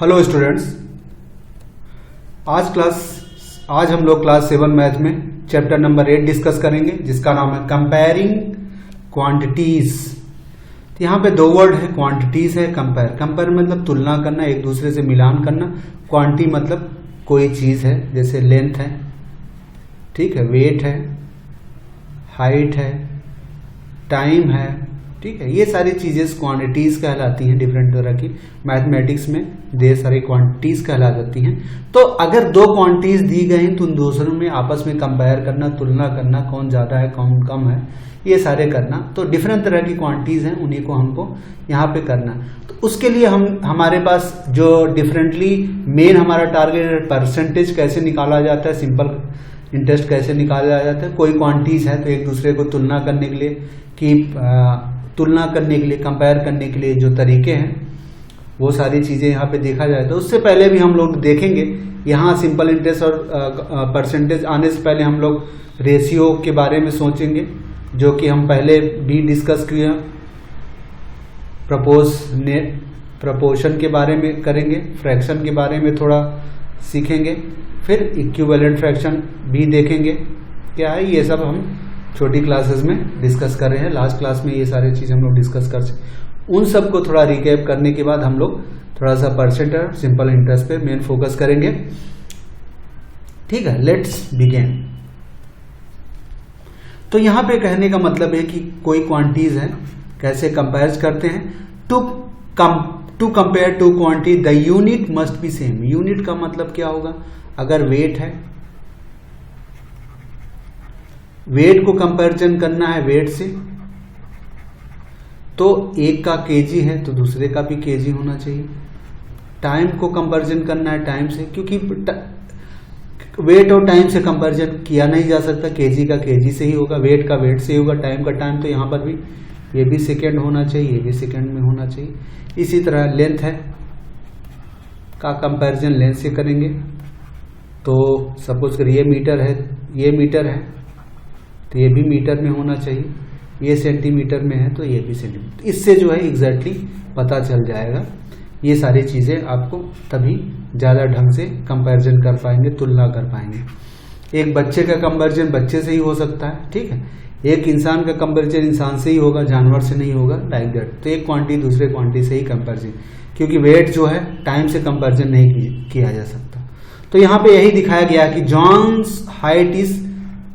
Hello students, आज हम लोग क्लास 7 मैथ में चैप्टर नंबर 8 डिस्कस करेंगे, जिसका नाम है कंपेयरिंग क्वांटिटीज। तो यहाँ पे दो वर्ड है, क्वांटिटीज है, कंपेयर। कंपेयर मतलब तुलना करना, एक दूसरे से मिलान करना। क्वांटिटी मतलब कोई चीज है, जैसे लेंथ है, ठीक है, वेट है, हाइट है, टाइम है, ठीक है। ये सारी चीजें क्वांटिटीज कहलाती हैं। डिफरेंट तरह की मैथमेटिक्स में ढेर सारी क्वांटिटीज कहला जाती हैं। तो अगर दो क्वांटिटीज दी गई तो उन दूसरों में आपस में कंपेयर करना, तुलना करना, कौन ज्यादा है कौन कम है, ये सारे करना। तो डिफरेंट तरह की क्वांटिटीज हैं, उन्हीं को हमको यहाँ पे करना। तो उसके लिए हमारे पास जो डिफरेंटली मेन हमारा टारगेट है, परसेंटेज कैसे निकाला जाता है, सिंपल इंटरेस्ट कैसे निकाला जाता है। कोई क्वांटिटीज है तो एक दूसरे को तुलना करने के लिए कंपेयर करने के लिए जो तरीके हैं, वो सारी चीजें यहाँ पे देखा जाए। तो उससे पहले भी हम लोग देखेंगे, यहाँ सिंपल इंटरेस्ट और परसेंटेज आने से पहले हम लोग रेशियो के बारे में सोचेंगे, जो कि हम पहले भी डिस्कस किए। प्रपोर्शन के बारे में करेंगे, फ्रैक्शन के बारे में थोड़ा सीखेंगे, फिर इक्विवेलेंट फ्रैक्शन भी देखेंगे क्या है। ये सब हम छोटी क्लासेस में डिस्कस कर रहे हैं। लास्ट क्लास में ये सारी चीज हम लोग डिस्कस कर सकते। उन सब को थोड़ा रिकैप करने के बाद हम लोग थोड़ा सा परसेंट और सिंपल इंटरेस्ट पे मेन फोकस करेंगे, ठीक है। Let's begin. तो यहां पे कहने का मतलब है कि कोई क्वांटिटीज है, कैसे कंपेयर करते हैं। To compare two quantity the unit must be same. Unit का मतलब क्या होगा? अगर वेट है, वेट को कंपैरिजन करना है वेट से, तो एक का केजी है तो दूसरे का भी केजी होना चाहिए। टाइम को कंपैरिजन करना है टाइम से, क्योंकि वेट और टाइम से कंपैरिजन किया नहीं जा सकता। केजी का केजी से ही होगा, वेट का वेट से ही होगा, टाइम का टाइम। तो यहां पर भी ये भी सेकेंड होना चाहिए, ये भी सेकेंड में होना चाहिए। इसी तरह लेंथ है का कंपैरिजन लेंथ से करेंगे। तो सपोज करिए ये मीटर है, ये मीटर है तो ये भी मीटर में होना चाहिए। ये सेंटीमीटर में है तो ये भी सेंटीमीटर। इससे जो है एग्जैक्टली पता चल जाएगा। ये सारी चीजें आपको तभी ज्यादा ढंग से कंपैरिजन कर पाएंगे, तुलना कर पाएंगे। एक बच्चे का कंपैरिजन बच्चे से ही हो सकता है, ठीक है। एक इंसान का कंपैरिजन इंसान से ही होगा, जानवर से नहीं होगा, लाइक दैट। तो एक क्वांटिटी दूसरे क्वांटिटी से ही कंपैरिजन, क्योंकि वेट जो है टाइम से कंपैरिजन नहीं किया जा सकता। तो यहाँ पे यही दिखाया गया कि जॉन्स हाइट इज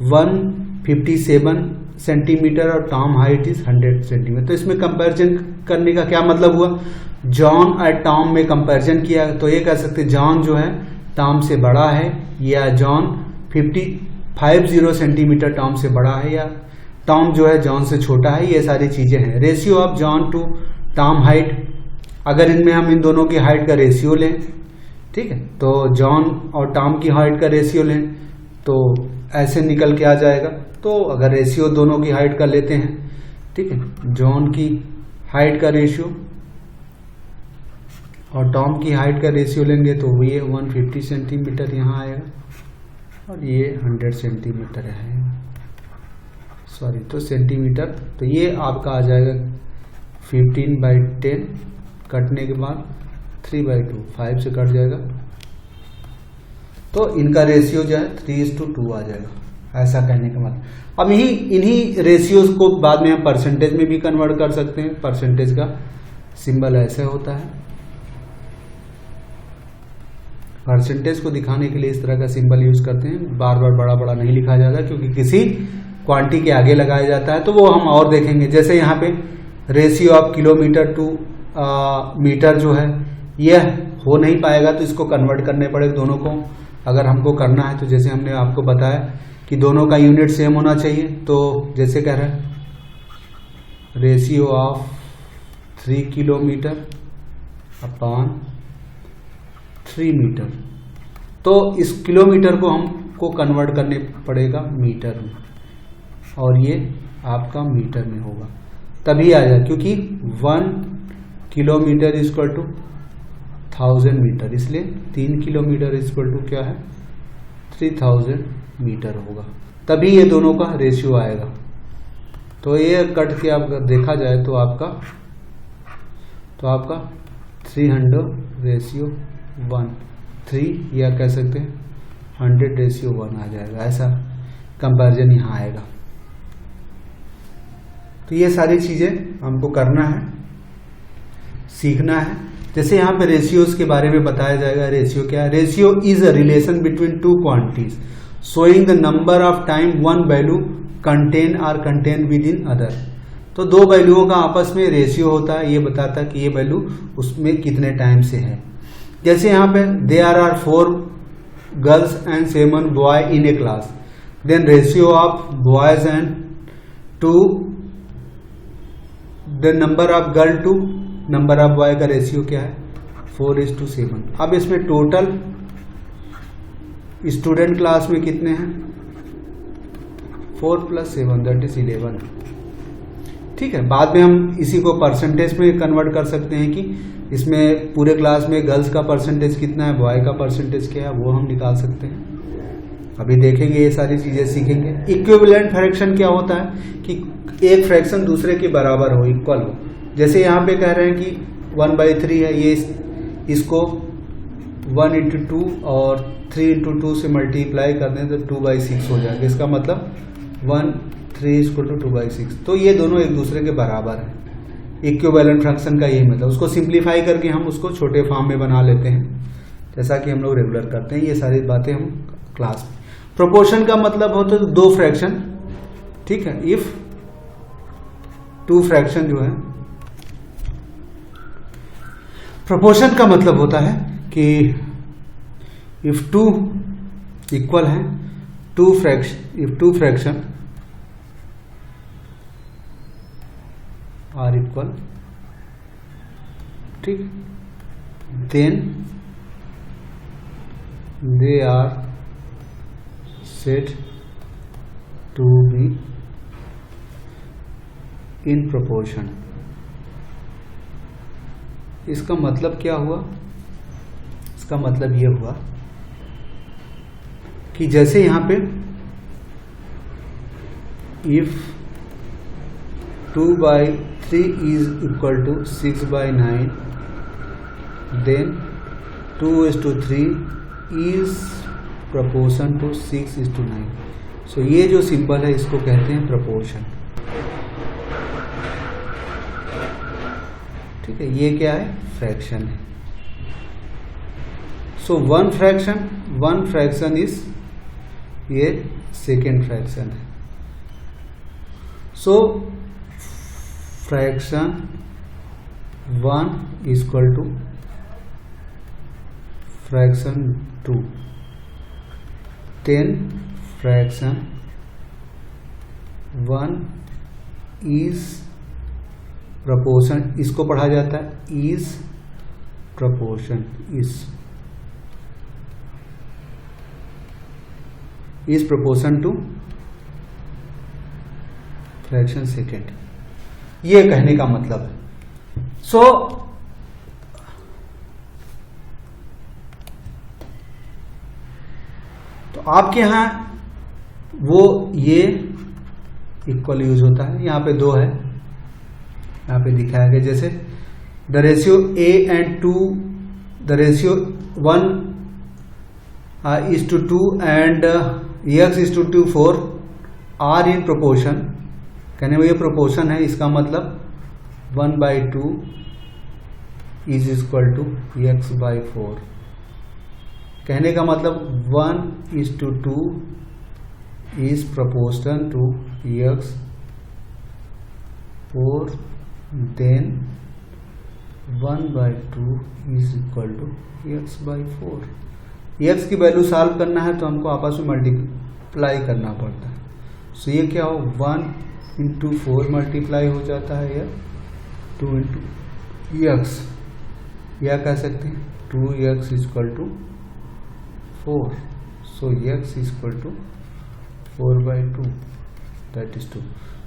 157 सेंटीमीटर और टॉम हाइट इज 100 सेंटीमीटर। तो इसमें कंपैरिजन करने का क्या मतलब हुआ? जॉन और टॉम में कंपैरिजन किया तो ये कह सकते जॉन जो है टॉम से बड़ा है, या जॉन 50 सेंटीमीटर टॉम से बड़ा है, या टॉम जो है जॉन से छोटा है। ये सारी चीजें हैं। Ratio of John to Tom height, अगर इनमें हम इन दोनों की हाइट का रेशियो लें, ठीक है, तो जॉन और टॉम की हाइट का रेशियो लें तो ऐसे निकल के आ जाएगा। तो अगर रेशियो दोनों की हाइट का लेते हैं, ठीक है, जॉन की हाइट का रेशियो और टॉम की हाइट का रेशियो लेंगे तो ये 150 सेंटीमीटर यहाँ आएगा और ये 100 सेंटीमीटर है, सॉरी, तो सेंटीमीटर। तो ये आपका आ जाएगा 15/10, कटने के बाद 3/2, 5 से कट जाएगा। तो इनका रेशियो जो है 3:2 आ जाएगा, ऐसा कहने का मतलब। अब इन्हीं रेशियोज को बाद में हम परसेंटेज में भी कन्वर्ट कर सकते हैं। परसेंटेज का सिंबल ऐसे होता है। परसेंटेज को दिखाने के लिए इस तरह का सिंबल यूज करते हैं। बार बार बड़ा बड़ा नहीं लिखा जाता, क्योंकि किसी क्वांटिटी के आगे लगाया जाता है। तो वो हम और देखेंगे। जैसे यहाँ पे ratio of kilometre to metre जो है, यह हो नहीं पाएगा, तो इसको कन्वर्ट करने पड़ेगा दोनों को। अगर हमको करना है तो जैसे हमने आपको बताया कि दोनों का यूनिट सेम होना चाहिए। तो जैसे कह रहे हैं ratio of 3 kilometre upon 3 metre. तो इस किलोमीटर को हमको कन्वर्ट करने पड़ेगा मीटर में, और ये आपका मीटर में होगा, तभी आ जाए, क्योंकि 1 किलोमीटर इक्वल टू 1000 मीटर। इसलिए 3 किलोमीटर इक्वल टू क्या है? 3000 मीटर होगा, तभी ये दोनों का रेशियो आएगा। तो ये कट के आप देखा जाए तो आपका 300 रेशियो 1 3, या कह सकते हैं 100:1 आ जाएगा, ऐसा कंपैरिजन यहाँ आएगा। तो ये सारी चीजें हमको करना है, सीखना है। जैसे यहाँ पे रेशियोज के बारे में बताया जाएगा। रेशियो क्या है? Ratio is a relation between two quantities showing the number of time one value contain with in other. तो दो वैल्यूओं का आपस में रेशियो होता है, ये बताता है कि ये वैल्यू उसमें कितने टाइम से है। जैसे यहाँ पे there are 4 girls and 7 boy in a class, then ratio of boys and to the number of girl to number of boy का रेशियो क्या है? 4:7। अब इसमें टोटल स्टूडेंट क्लास में कितने हैं? 4 + 7 दैट इज 11। ठीक है, बाद में हम इसी को परसेंटेज में कन्वर्ट कर सकते हैं कि इसमें पूरे क्लास में गर्ल्स का परसेंटेज कितना है, बॉय का परसेंटेज क्या है, वो हम निकाल सकते हैं। अभी देखेंगे, ये सारी चीजें सीखेंगे। इक्विवेलेंट फ्रैक्शन क्या होता है कि एक फ्रैक्शन दूसरे के बराबर हो, इक्वल हो। जैसे यहाँ पे कह रहे हैं कि 1/3 है, ये इसको 1 × 2 और 3 × 2 से मल्टीप्लाई कर दें तो 2/6 हो जाएगा। इसका मतलब 1 3 = 2/6। तो ये दोनों एक दूसरे के बराबर है। इक्विवेलेंट फ्रैक्शन का यही मतलब। उसको सिंप्लीफाई करके हम उसको छोटे फॉर्म में बना लेते हैं, जैसा कि हम लोग रेगुलर करते हैं। ये सारी बातें हम क्लास में। प्रोपोर्शन का मतलब होता है दो फ्रैक्शन। ठीक है, इफ टू फ्रैक्शन जो है, प्रोपोर्शन का मतलब होता है कि इफ टू इक्वल है, if two fraction are equal, ठीक, then they are said to be in proportion. इसका मतलब क्या हुआ? इसका मतलब ये हुआ कि जैसे यहां पे if 2/3 is equal to 6/9, then 2:3 is proportion to 6:9। So ये जो सिंबल है इसको कहते हैं प्रोपोर्शन। ठीक है, ये क्या है? फ्रैक्शन है। सो वन फ्रैक्शन इज, ये सेकेंड फ्रैक्शन है। So fraction 1 equal to fraction 2, then fraction 1 is proportion, इसको पढ़ा जाता है is proportion, is proportion to fraction second. ये कहने का मतलब है। सो तो आपके यहां वो ये इक्वल यूज होता है। यहां पे 2 है, यहाँ पे दिखाया गया जैसे the ratio a and 2, the ratio 1 is to 2 and x is to 4 are in proportion. कहने में ये प्रोपोर्शन है, इसका मतलब 1/2 इज इक्वल टू x/4। कहने का मतलब 1:2 is proportion to x4, then 1/2 is equal to x/4। x की वैल्यू सॉल्व करना है तो हमको आपस में मल्टीप्लाई करना पड़ता है। सो ये क्या हो, 1 × 4 मल्टीप्लाई हो जाता है, या 2 × x, या कह सकते हैं 2x equal to 4। So x equal to 4/2 that is 2।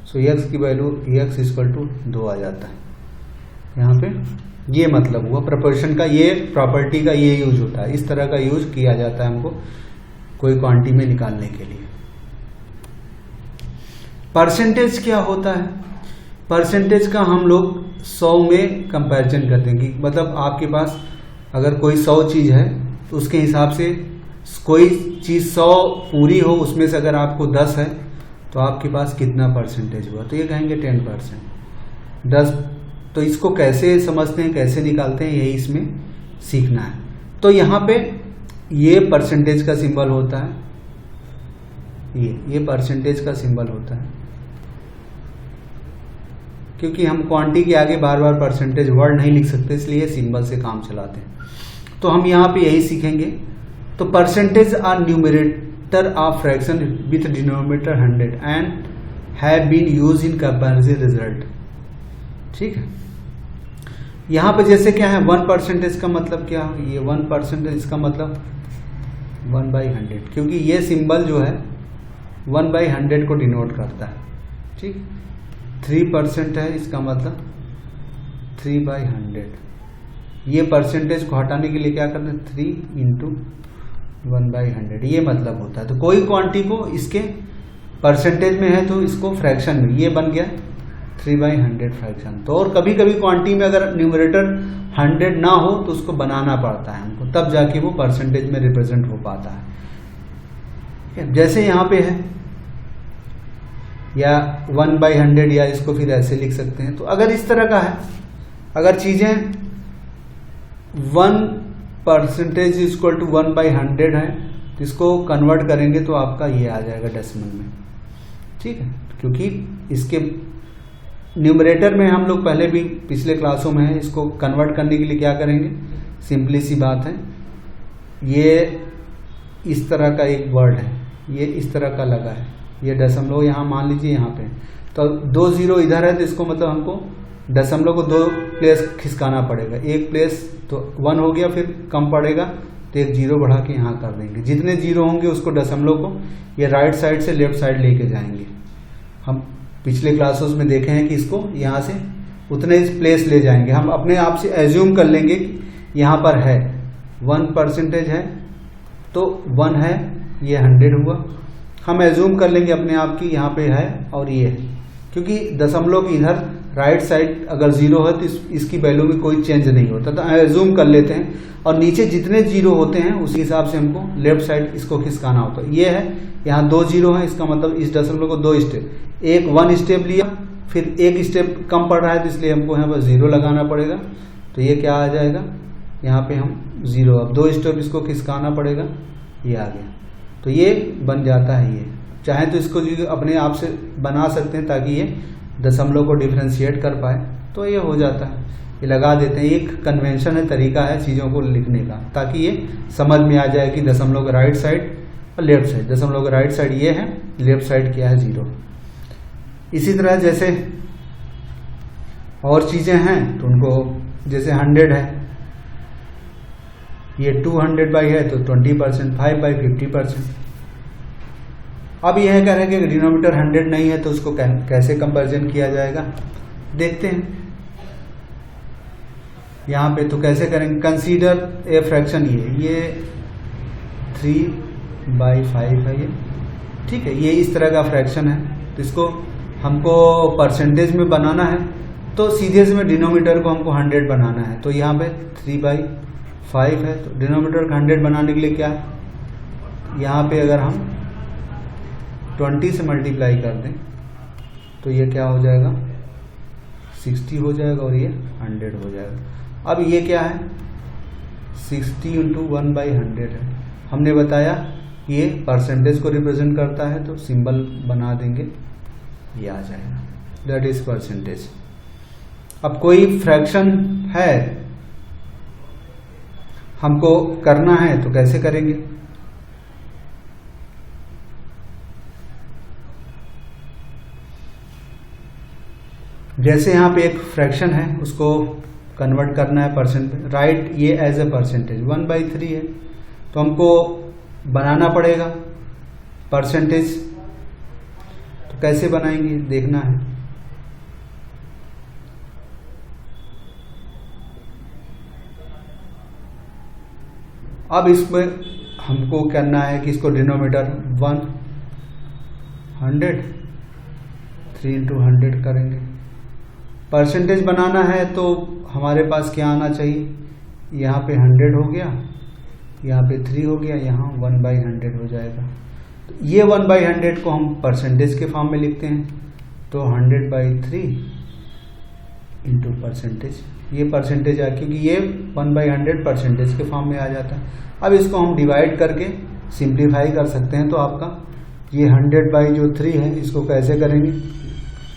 So x की वैल्यू x इक्वल टू 2 आ जाता है। यहाँ पे ये मतलब हुआ प्रोपोर्शन का, ये प्रॉपर्टी का ये यूज होता है। इस तरह का यूज किया जाता है हमको कोई क्वांटिटी में निकालने के लिए। परसेंटेज क्या होता है? परसेंटेज का हम लोग 100 में कंपैरिजन करते हैं कि मतलब आपके पास अगर कोई 100 चीज है तो उसके हिसाब से कोई चीज 100 पूरी हो, उसमें से अगर आपको 10 है तो आपके पास कितना परसेंटेज हुआ, तो ये कहेंगे 10%। 10, तो इसको कैसे समझते हैं, कैसे निकालते हैं, यही इसमें सीखना है। तो यहाँ पे ये परसेंटेज का सिंबल होता है, ये परसेंटेज का सिंबल होता है, क्योंकि हम क्वांटी के आगे बार बार परसेंटेज वर्ड नहीं लिख सकते, इसलिए सिंबल से काम चलाते हैं। तो हम यहाँ पे यही सीखेंगे। तो percentage are numerator of fraction with denominator 100 and have been use in comparison result. ठीक है, यहाँ पे जैसे क्या है 1% का मतलब क्या, ये 1% इसका मतलब 1/100, क्योंकि ये सिंबल जो है 1/100 को डिनोट करता है। ठीक, 3% है, इसका मतलब 3/100। ये परसेंटेज को हटाने के लिए क्या करना है, 3 × 1/100, ये मतलब होता है। तो कोई क्वांटिटी को इसके परसेंटेज में है तो इसको फ्रैक्शन में, ये बन गया 3/100 फ्रैक्शन। तो और कभी कभी क्वांटिटी में अगर न्यूमरेटर 100 ना हो तो उसको बनाना पड़ता है हमको, तब जाके वो परसेंटेज में रिप्रेजेंट हो पाता है। जैसे यहाँ पे है या 1/100, या इसको फिर ऐसे लिख सकते हैं। तो अगर इस तरह का है, अगर चीजें 1% इक्वल टू 1/100 है, तो इसको कन्वर्ट करेंगे तो आपका ये आ जाएगा डेसिमल में। ठीक है, क्योंकि इसके न्यूमरेटर में हम लोग पहले भी पिछले क्लासों में है, इसको कन्वर्ट करने के लिए क्या करेंगे, सिंपली सी बात है, ये इस तरह का एक वर्ड है, ये इस तरह का लगा है, ये दशमलव यहाँ मान लीजिए यहाँ पे, तो 2 0 इधर है, तो इसको मतलब हमको दशमलव को 2 प्लेस खिसकाना पड़ेगा। एक प्लेस तो 1 हो गया, फिर कम पड़ेगा तो एक 0 बढ़ा के यहाँ कर देंगे। जितने 0 होंगे उसको दशमलव को ये राइट साइड से लेफ्ट साइड लेके जाएंगे। हम पिछले क्लासेस में देखे हैं कि इसको यहाँ से उतने प्लेस ले जाएंगे। हम अपने आप से एज्यूम कर लेंगे कि यहाँ पर है 1% है, तो 1 है, ये 100 हुआ। हम एज्यूम कर लेंगे अपने आप की यहाँ पे है और ये है, क्योंकि दशमलव की इधर राइट साइड अगर 0 है तो इसकी वैल्यू में कोई चेंज नहीं होता, तो एज्यूम कर लेते हैं। और नीचे जितने 0 होते हैं उसी हिसाब से हमको लेफ्ट साइड इसको खिसकाना होता है। ये है, यहाँ 2 0 है, इसका मतलब इस दशमलव को 2 स्टेप, एक 1 स्टेप लिया, फिर एक स्टेप कम पड़ रहा है तो इसलिए हमको यहाँ पर 0 लगाना पड़ेगा। तो ये क्या आ जाएगा, यहाँ पे हम 0, अब 2 स्टेप इसको खिसकाना पड़ेगा, ये आ गया। तो ये बन जाता है। ये चाहे तो इसको अपने आप से बना सकते हैं ताकि ये दशमलव को डिफ्रेंशिएट कर पाए, तो ये हो जाता है, ये लगा देते हैं। एक कन्वेंशन है, तरीका है चीज़ों को लिखने का, ताकि ये समझ में आ जाए कि दशमलव का राइट साइड और लेफ्ट साइड, दशमलव का राइट साइड ये है, लेफ्ट साइड क्या है 0। इसी तरह जैसे और चीज़ें हैं तो उनको, जैसे 100 है, ये 200 है तो 20%, 5/50%। अब यह कह रहे हैं कि डिनोमिनेटर 100 नहीं है तो उसको कैसे कंपैरिजन किया जाएगा, देखते हैं यहाँ पे। तो कैसे करेंगे, कंसीडर ए फ्रैक्शन, ये 3/5 है ये, ठीक है, ये इस तरह का फ्रैक्शन है। तो इसको हमको परसेंटेज में बनाना है, तो सीधे से में डिनोमिनेटर को हमको 100 बनाना है। तो यहाँ पे 3/5 है, तो डिनोमिनेटर का 100 बनाने के लिए क्या है, यहाँ पे अगर हम 20 से मल्टीप्लाई कर दें तो ये क्या हो जाएगा, 60 हो जाएगा, और ये 100 हो जाएगा। अब ये क्या है, 60 × 1/100 है। हमने बताया ये परसेंटेज को रिप्रेजेंट करता है, तो सिंबल बना देंगे, ये आ जाएगा, दैट इज परसेंटेज। अब कोई फ्रैक्शन है हमको करना है तो कैसे करेंगे, जैसे यहाँ पे एक फ्रैक्शन है उसको कन्वर्ट करना है परसेंट पे, राइट ये एज ए परसेंटेज 1/3 है, तो हमको बनाना पड़ेगा परसेंटेज। तो कैसे बनाएंगे देखना है। अब इसमें हमको करना है कि इसको डिनोमिनेटर 100, 3 × 100 करेंगे। परसेंटेज बनाना है तो हमारे पास क्या आना चाहिए, यहाँ पे 100 हो गया, यहाँ पे 3 हो गया, यहाँ 1/100 हो जाएगा। तो ये 1/100 को हम परसेंटेज के फॉर्म में लिखते हैं, तो 100/3 इंटू परसेंटेज, ये परसेंटेज आ, क्योंकि ये 1/100 परसेंटेज के फॉर्म में आ जाता है। अब इसको हम डिवाइड करके सिंप्लीफाई कर सकते हैं। तो आपका ये 100/3 है, इसको कैसे करेंगे,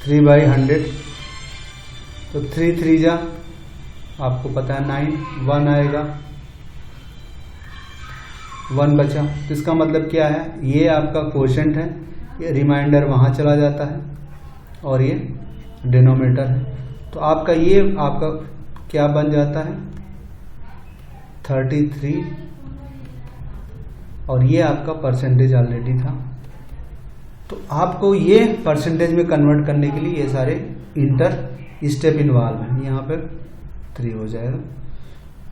3/100, तो 3 3 जा, आपको पता है 9, 1 आएगा, 1 बचा। तो इसका मतलब क्या है, ये आपका क्वोशेंट है, ये रिमाइंडर वहाँ चला जाता है और ये डिनोमिनेटर है। तो आपका ये आपका क्या बन जाता है 33, और ये आपका परसेंटेज ऑलरेडी था। तो आपको ये परसेंटेज में कन्वर्ट करने के लिए ये सारे इंटर स्टेप इन्वॉल्व हैं। यहाँ पर 3 हो जाएगा,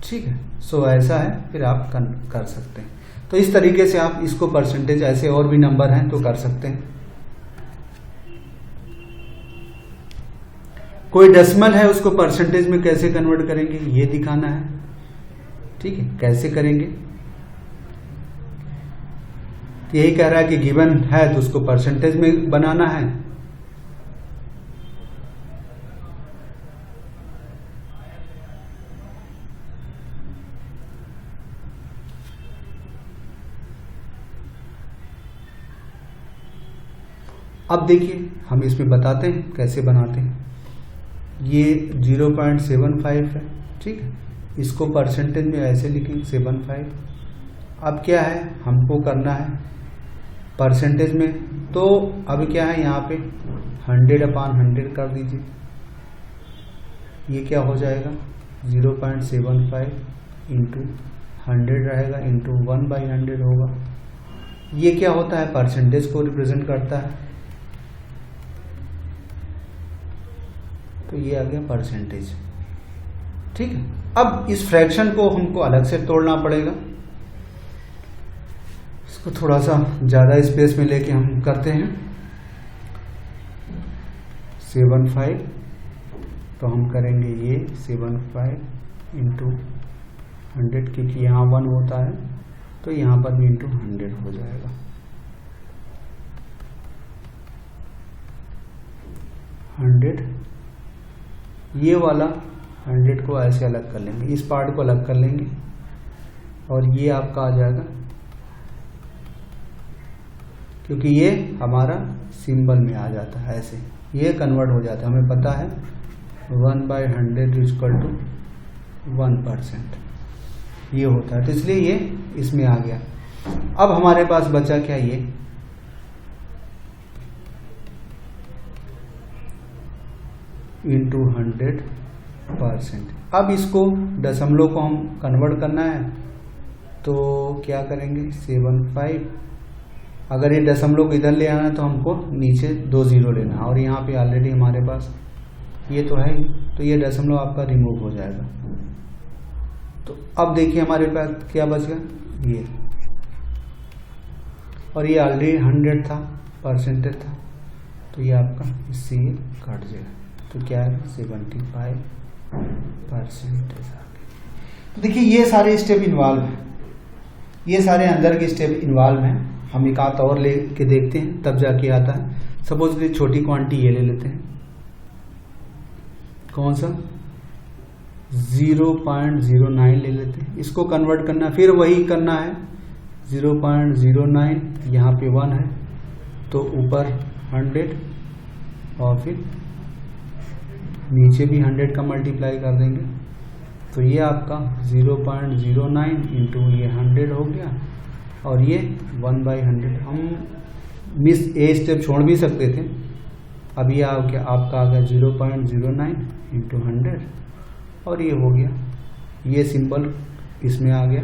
ठीक है। सो ऐसा है, फिर आप कर सकते हैं। तो इस तरीके से आप इसको परसेंटेज, ऐसे और भी नंबर हैं तो कर सकते हैं। कोई डेसिमल है, उसको परसेंटेज में कैसे कन्वर्ट करेंगे ये दिखाना है, ठीक है। कैसे करेंगे, यही कह रहा है कि गिवन है तो उसको परसेंटेज में बनाना है। अब देखिए हम इसमें बताते हैं कैसे बनाते हैं। ये 0.75 है, ठीक है। इसको परसेंटेज में ऐसे लिखेंगे 75। अब क्या है, हमको करना है परसेंटेज में, तो अब क्या है यहाँ पे 100/100 कर दीजिए। ये क्या हो जाएगा 0.75 इंटू 100 रहेगा, इंटू 1/100 होगा। ये क्या होता है, परसेंटेज को रिप्रेजेंट करता है। तो ये आ गया परसेंटेज, ठीक है। अब इस फ्रैक्शन को हमको अलग से तोड़ना पड़ेगा। इसको थोड़ा सा ज़्यादा स्पेस में लेके हम करते हैं। 75, तो हम करेंगे ये 75 इंटू 100, क्योंकि यहाँ 1 होता है तो यहाँ पर भी इंटू 100 हो जाएगा। 100, ये वाला 100 को ऐसे अलग कर लेंगे, इस पार्ट को अलग कर लेंगे, और ये आपका आ जाएगा, क्योंकि ये हमारा सिंबल में आ जाता है, ऐसे ये कन्वर्ट हो जाता है। हमें पता है 1/100 इक्वल टू 1%, ये होता है, तो इसलिए ये इसमें आ गया। अब हमारे पास बचा क्या, ये इंटू 100%। अब इसको दशमलव को हम कन्वर्ट करना है, तो क्या करेंगे 75। अगर ये दशमलव को इधर ले आना है तो हमको नीचे 2 0 लेना है, और यहाँ पे ऑलरेडी हमारे पास ये तो है ही, तो ये दशमलव आपका रिमूव हो जाएगा। तो अब देखिए हमारे पास क्या बच गया, ये, और ये ऑलरेडी 100 था, परसेंटेज था, तो ये आपका इससे ये कट जाएगा। तो क्या है 75% आ गया। तो देखिए ये सारे स्टेप इन्वॉल्व हैं, ये सारे अंदर के स्टेप इन्वॉल्व हैं। हम एक आध और ले के देखते हैं, तब जाके आता है। सपोज छोटी क्वांटिटी ये ले लेते हैं, कौन सा 0.09 ले लेते हैं। इसको कन्वर्ट करना, फिर वही करना है 0.09, यहाँ पे 1 है तो ऊपर 100, और फिर नीचे भी 100 का मल्टीप्लाई कर देंगे। तो ये आपका 0.09 इंटू ये 100 हो गया, और ये 1/100। हम मिस ए स्टेप छोड़ भी सकते थे। अब ये आपका आ गया 0.09 इंटू 100, और ये हो गया, ये सिंबल इसमें आ गया।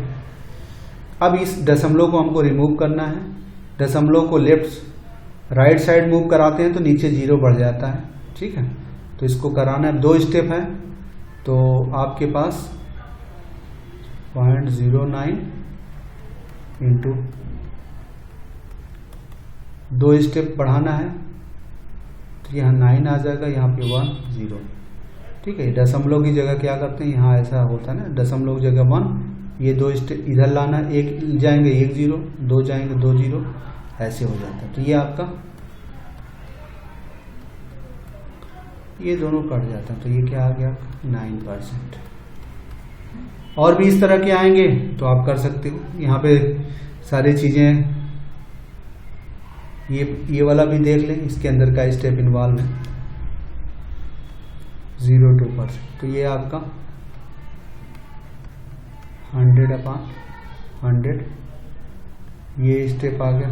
अब इस दशमलव को हमको रिमूव करना है। दशमलव को राइट साइड मूव कराते हैं तो नीचे 0 बढ़ जाता है, ठीक है। तो इसको कराना है, 2 स्टेप है, तो आपके पास 0.09 इंटू 2 स्टेप बढ़ाना है, तो यहाँ 9 आ जाएगा, यहाँ पे 1 0, ठीक है, दशमलव की जगह क्या करते हैं, यहाँ ऐसा होता है ना, दशमलव जगह 1, ये 2 इधर लाना, एक जाएंगे 1 0, 2 जाएंगे 2 0, ऐसे हो जाता है। तो ये आपका ये दोनों कट जाता है, तो ये क्या आ गया 9%। और भी इस तरह के आएंगे तो आप कर सकते हो। यहाँ पे सारी चीजें, ये वाला भी देख लें, इसके अंदर का स्टेप इन्वॉल्व है 0-2%। तो ये आपका 100/100 ये स्टेप आ गया।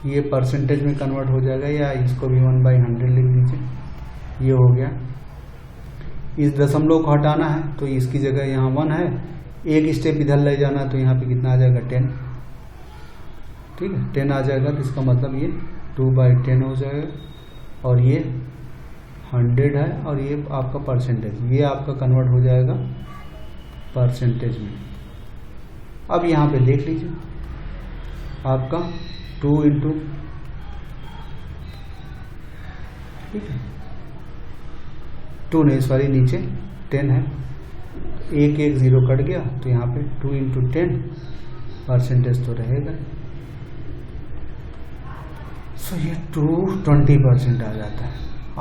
ये परसेंटेज में कन्वर्ट हो जाएगा, या इसको भी 1/100 लिख दीजिए, ये हो गया। इस दशमलव को हटाना है तो इसकी जगह यहाँ 1 है, एक स्टेप इधर ले जाना, तो यहाँ पे कितना आ जाएगा 10, ठीक है 10 आ जाएगा। तो इसका मतलब ये 2/10 हो जाएगा, और ये 100 है, और ये आपका परसेंटेज, ये आपका कन्वर्ट हो जाएगा परसेंटेज में। अब यहाँ पे देख लीजिए आपका 2 इंटू, ठीक है 2 नहीं सॉरी नीचे 10 है, 1 1 0 कट गया, तो यहाँ पे 2 इंटू 10 परसेंटेज तो रहेगा। सो ये 20% आ जाता है।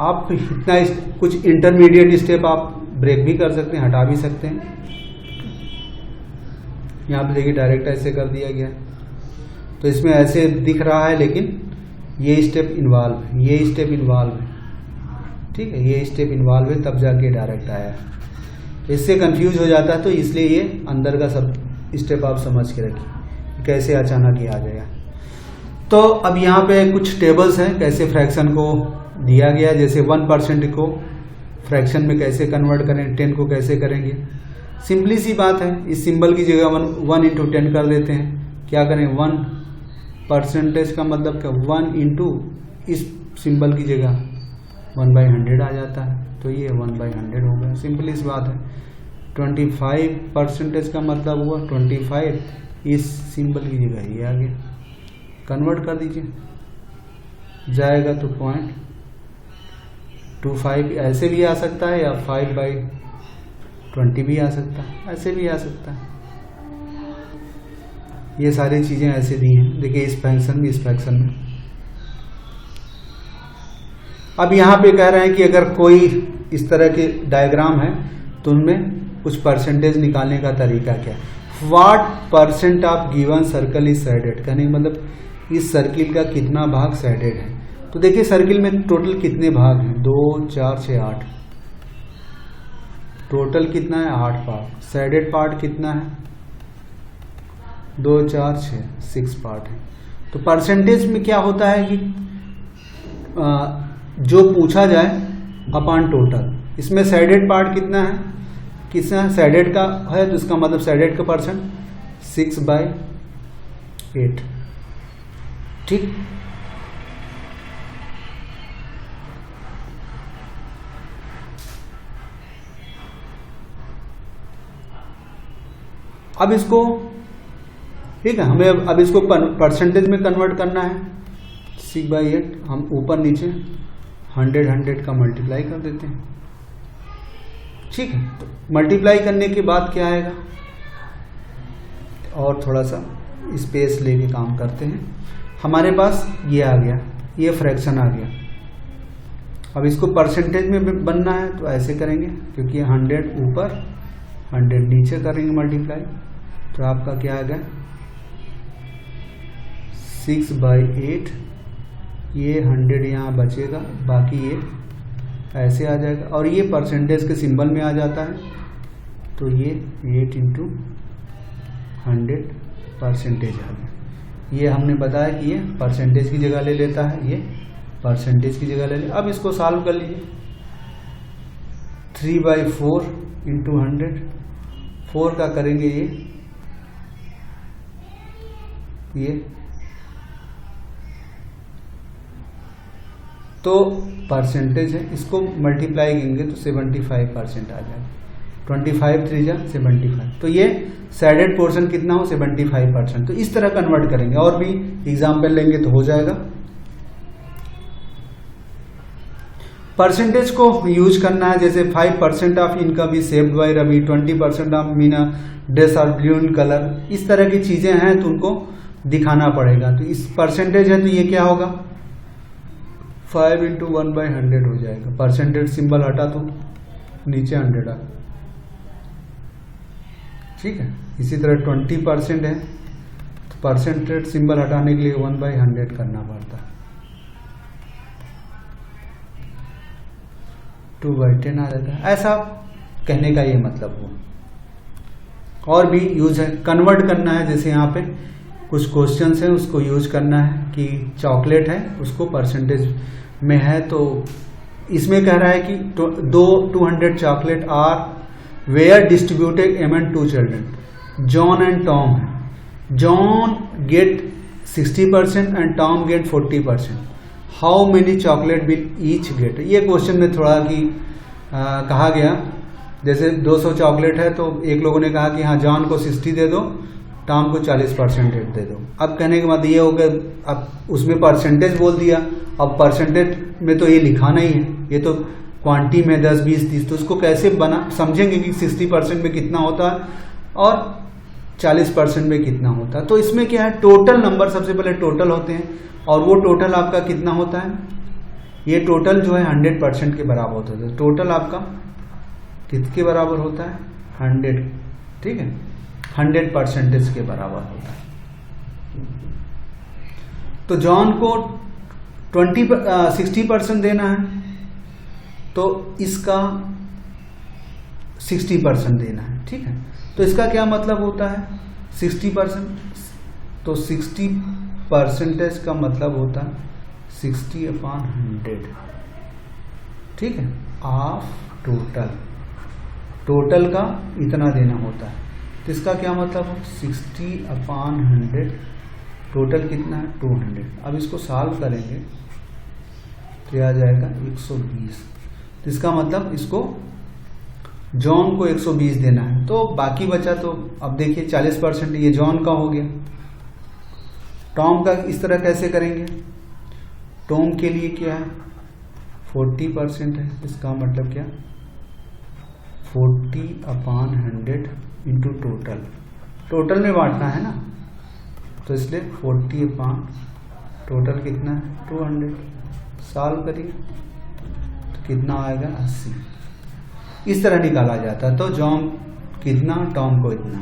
आप इतना कुछ इंटरमीडिएट स्टेप आप ब्रेक भी कर सकते हैं, हटा भी सकते हैं। यहाँ पे देखिए डायरेक्ट ऐसे कर दिया गया, तो इसमें ऐसे दिख रहा है, लेकिन ये स्टेप इन्वॉल्व है, ये स्टेप इन्वॉल्व है, ठीक है ये स्टेप इन्वॉल्व है, तब जाके डायरेक्ट आया है। तो इससे कंफ्यूज हो जाता है, तो इसलिए ये अंदर का सब स्टेप आप समझ के रखिए कैसे अचानक ये आ जाएगा। तो अब यहाँ पे कुछ टेबल्स हैं कैसे फ्रैक्शन को दिया गया, जैसे 1% को फ्रैक्शन में कैसे कन्वर्ट करें, 10 को कैसे करेंगे। सिंपली सी बात है, इस सिंबल की जगह 1 इंटू 10 कर देते हैं। क्या करें, 1% का मतलब क्या, 1 इंटू इस सिंबल की जगह 1/100 आ जाता है, तो ये 1/100 हो गया। सिंपली सी बात है। 25% का मतलब हुआ 25, इस सिंबल की जगह ये आ गया, कन्वर्ट कर दीजिए, जाएगा तो 0.25 ऐसे भी आ सकता है, या 5/20 भी आ सकता है, ऐसे भी आ सकता है। ये सारी चीजें ऐसे दी हैं, देखिए इस फंक्शन में, इस फ्रैक्शन में। अब यहाँ पे कह रहे हैं कि अगर कोई इस तरह के डायग्राम है तो उनमें कुछ परसेंटेज निकालने का तरीका क्या है। What percent of given circle is shaded, कहने का मतलब इस सर्किल का कितना भाग शेडेड है। तो देखिए सर्किल में टोटल कितने भाग हैं, 2 4 6 8, टोटल कितना है 8 पार्ट। शेडेड पार्ट कितना है 2 4 6 पार्ट है। तो परसेंटेज में क्या होता है कि जो पूछा जाए अपॉन टोटल, इसमें शेडेड पार्ट कितना है, कितना शेडेड का है, तो इसका मतलब शेडेड का परसेंट 6/8, ठीक। अब इसको, ठीक है, हमें अब इसको परसेंटेज में कन्वर्ट करना है। 6/8 हम ऊपर नीचे 100 का मल्टीप्लाई कर देते हैं, ठीक है। तो मल्टीप्लाई करने के बाद क्या आएगा, और थोड़ा सा स्पेस लेके काम करते हैं। हमारे पास ये आ गया, ये फ्रैक्शन आ गया। अब इसको परसेंटेज में बनना है तो ऐसे करेंगे, क्योंकि 100 ऊपर 100 नीचे करेंगे मल्टीप्लाई, तो आपका क्या आ गया 6/8, ये 100 यहाँ बचेगा, बाकी ये ऐसे आ जाएगा, और ये परसेंटेज के सिंबल में आ जाता है, तो ये 8 इंटू 100 परसेंटेज आ गया। ये हमने बताया कि ये परसेंटेज की जगह ले लेता है, ये परसेंटेज की जगह ले ले। अब इसको सॉल्व कर लीजिए, 3/4 इंटू 100, 4 का करेंगे ये तो परसेंटेज है, इसको मल्टीप्लाई करेंगे तो 75% आ जाएगा। 25 3 जा 75, तो ये शेडेड पोर्शन कितना हो 75%। तो इस तरह कन्वर्ट करेंगे, और भी एग्जाम्पल लेंगे तो हो जाएगा। परसेंटेज को यूज करना है, जैसे 5% of income is saved by Ravi, 20% of Meena dress are blue in colour, इस तरह की चीजें हैं तो उनको दिखाना पड़ेगा। तो इस परसेंटेज है तो ये क्या होगा 5 × 1/100 हो जाएगा। परसेंटेज सिंबल हटा तो नीचे 100 आ, ठीक है। इसी तरह 20% है तो परसेंटेज सिंबल हटाने के लिए 1/100 करना पड़ता है, 2/10 आ जाता है। ऐसा कहने का ये मतलब हुआ। और भी यूज है, कन्वर्ट करना है, जैसे यहाँ पे कुछ क्वेश्चंस है उसको यूज करना है कि चॉकलेट है उसको परसेंटेज में है, तो इसमें कह रहा है कि 200 chocolate are were distributed among 2 children, John and Tom है। John get 60% and Tom get 40%, how many chocolate will each get. ये क्वेश्चन में थोड़ा कि कहा गया जैसे 200 चॉकलेट है तो एक लोगों ने कहा कि हाँ जॉन को 60 दे दो, टॉम को 40% दे दो। अब कहने के बाद ये हो गया, अब उसमें परसेंटेज बोल दिया, अब परसेंटेज में तो ये लिखाना ही है, ये तो क्वांटिटी में 10, 20, 30, तो उसको कैसे बना समझेंगे कि 60% में कितना होता है और 40% में कितना होता है। तो इसमें क्या है, टोटल नंबर सबसे पहले टोटल होते हैं और वो टोटल आपका कितना होता है, ये टोटल जो है 100% के बराबर होता है। टोटल आपका किसके बराबर होता है 100, ठीक है, 100% के बराबर होता है। तो जॉन को 60% देना है तो इसका 60% देना है, ठीक है। तो इसका क्या मतलब होता है 60%, तो 60% का मतलब होता है 60/100, ठीक है, ऑफ टोटल का इतना देना होता है। तो इसका क्या मतलब है 60/100, टोटल कितना है 200। अब इसको सॉल्व करेंगे तो आ जाएगा 120। तो इसका मतलब इसको जॉन को 120 देना है, तो बाकी बचा तो अब देखिए 40% ये जॉन का हो गया। टॉम का इस तरह कैसे करेंगे, टॉम के लिए क्या है 40% है, इसका मतलब क्या 40/100 इंटू टोटल में बांटना है ना, तो इसलिए 40 टोटल कितना है 200। सॉल्व करिए तो कितना आएगा 80। इस तरह निकाला जाता है। तो जॉन कितना, टॉम को इतना।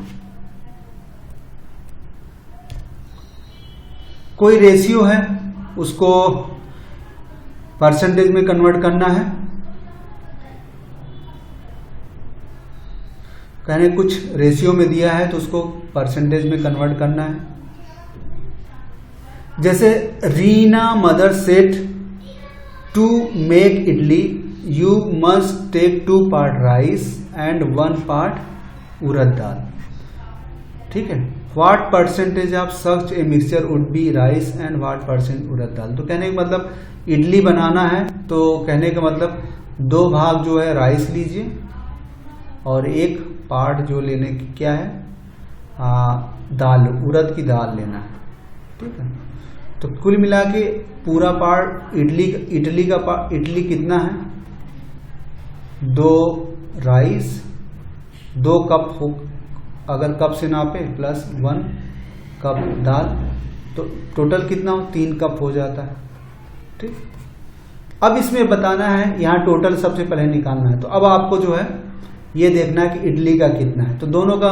कोई रेशियो है उसको परसेंटेज में कन्वर्ट करना है, कहने कुछ रेशियो में दिया है तो उसको परसेंटेज में कन्वर्ट करना है। जैसे Reena mother set to make idli, you must take 2 part rice and 1 part urad dal, ठीक है। What percentage of such a mixture would be rice and what percent urad dal. तो कहने का मतलब इडली बनाना है तो कहने का मतलब 2 भाग जो है राइस लीजिए और 1 पार्ट जो लेने की क्या है दाल, उड़द की दाल लेना है, ठीक है। तो कुल मिला के पूरा पार्ट इडली कितना है 2 राइस, 2 कप हो अगर कप से नापे प्लस 1 कप दाल, तो टोटल कितना हो 3 कप हो जाता है, ठीक। अब इसमें बताना है, यहाँ टोटल सबसे पहले निकालना है। तो अब आपको जो है ये देखना है कि इडली का कितना है, तो दोनों का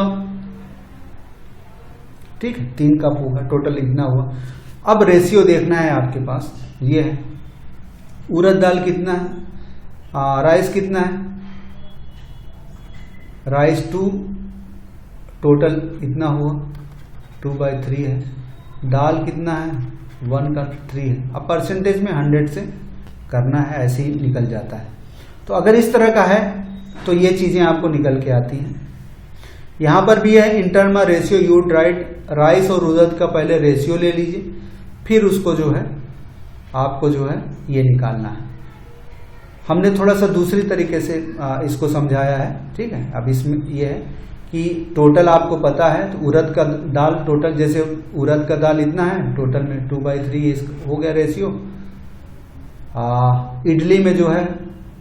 ठीक है 3 कप होगा, टोटल इतना हुआ। अब रेशियो देखना है आपके पास, ये है उड़द दाल कितना है, राइस कितना है, राइस 2, टोटल इतना हुआ 2/3 है। दाल कितना है 1/3 है। अब परसेंटेज में 100 से करना है, ऐसे ही निकल जाता है। तो अगर इस तरह का है तो ये चीजें आपको निकल के आती हैं। यहां पर भी है interim ratio you'd right, rice और उड़द का पहले रेशियो ले लीजिए, फिर उसको जो है आपको जो है ये निकालना है। हमने थोड़ा सा दूसरी तरीके से इसको समझाया है, ठीक है। अब इसमें ये है कि टोटल आपको पता है, तो उड़द का दाल टोटल, जैसे उड़द का दाल इतना है, टोटल में 2/3 हो गया रेशियो। इडली में जो है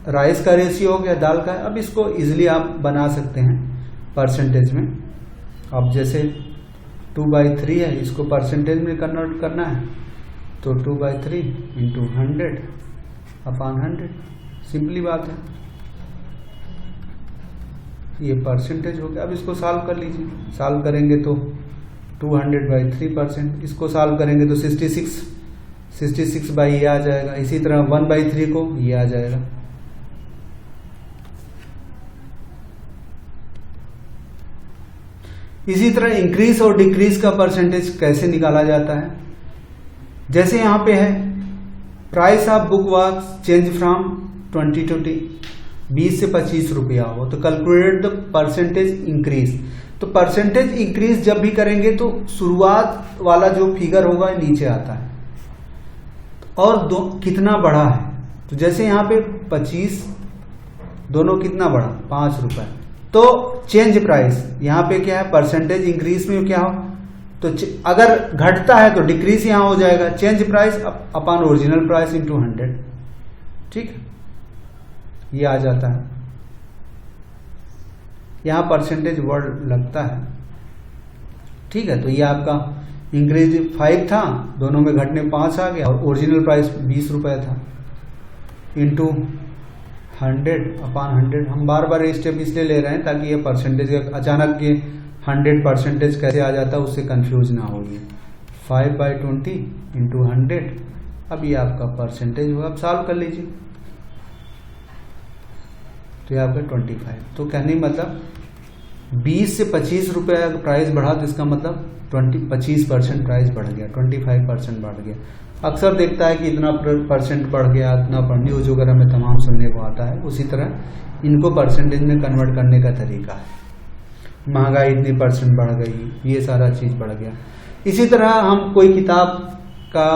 राइस का रेशियो हो गया, दाल का। अब इसको इजीली आप बना सकते हैं परसेंटेज में। अब जैसे 2/3 है, इसको परसेंटेज में कन्वर्ट करना है तो 2/3 × 100/100, सिंपली बात है, ये परसेंटेज हो गया। अब इसको सॉल्व कर लीजिए। सॉल्व करेंगे तो 200/3%, इसको सॉल्व करेंगे तो 66 बाई ये आ जाएगा। इसी तरह 1/3 को ये आ जाएगा। इसी तरह इंक्रीज और डिक्रीज का परसेंटेज कैसे निकाला जाता है, जैसे यहां पे है price of book was change from 20 to 20 से 25 रुपया हो तो कैलकुलेट द परसेंटेज इंक्रीज। तो परसेंटेज इंक्रीज जब भी करेंगे तो शुरुआत वाला जो फिगर होगा नीचे आता है और कितना बढ़ा है। तो जैसे यहां पे 25, दोनों कितना बढ़ा, 5 रुपए। तो चेंज प्राइस यहां पे क्या है, परसेंटेज इंक्रीज में क्या हो, तो अगर घटता है तो डिक्रीज यहां हो जाएगा, change price upon original price × 100, ठीक है, ये आ जाता है। यहां परसेंटेज वर्ड लगता है, ठीक है। तो ये आपका इंक्रीज 5 था, दोनों में घटने 5 आ गया, और ओरिजिनल प्राइस 20 रुपए था, × 100/100। हम बार बार ये स्टेप इसलिए ले रहे हैं ताकि ये परसेंटेज अचानक ये 100% कैसे आ जाता है उससे कंफ्यूज ना हो। ये 5/20 × 100, अब ये आपका परसेंटेज होगा। अब सॉल्व कर लीजिए तो ये आपका 25। तो कहने मतलब 20 से 25 रुपए प्राइस बढ़ा तो इसका मतलब 25% प्राइस बढ़ गया, 25% बढ़ गया। अक्सर देखता है कि इतना % बढ़ गया, इतना न्यूज वगैरह में तमाम सुनने को आता है। उसी तरह इनको परसेंटेज में कन्वर्ट करने का तरीका है। महंगाई इतनी % बढ़ गई, ये सारा चीज बढ़ गया। इसी तरह हम कोई किताब का